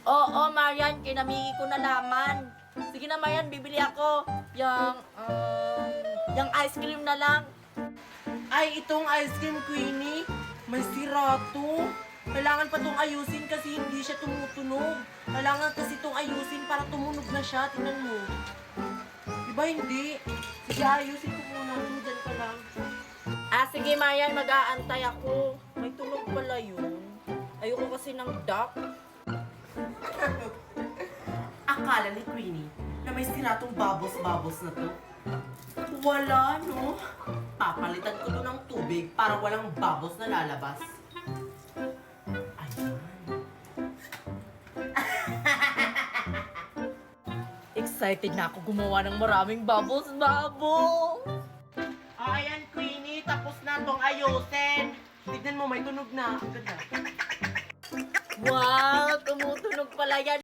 Oo, Marian, kinamigi ko na laman. Sige na, Marian, bibili ako. Yung ice cream na lang. Ay, itong ice cream, Queenie, may sira to. Kailangan pa tong ayusin kasi hindi siya tumutunog. Kailangan kasi tong ayusin para tumunog na siya. Tingnan mo. Diba hindi? Sige, ayusin ko muna. Diyan ka lang. Sige, Marian, mag-aantay ako. May tunog pala yun. Ayoko kasi ng duck. Akala ni Queenie na may sira tong babos-babos na to. Wala, no? Papalitan ko to ng tubig para walang babos na lalabas. Ayan. Excited na ako gumawa ng maraming bubbles. Ayan, Queenie, tapos na tong ayusin. Tignan mo, may tunog na. Ang ganda. Wow, tumutunog pala yan.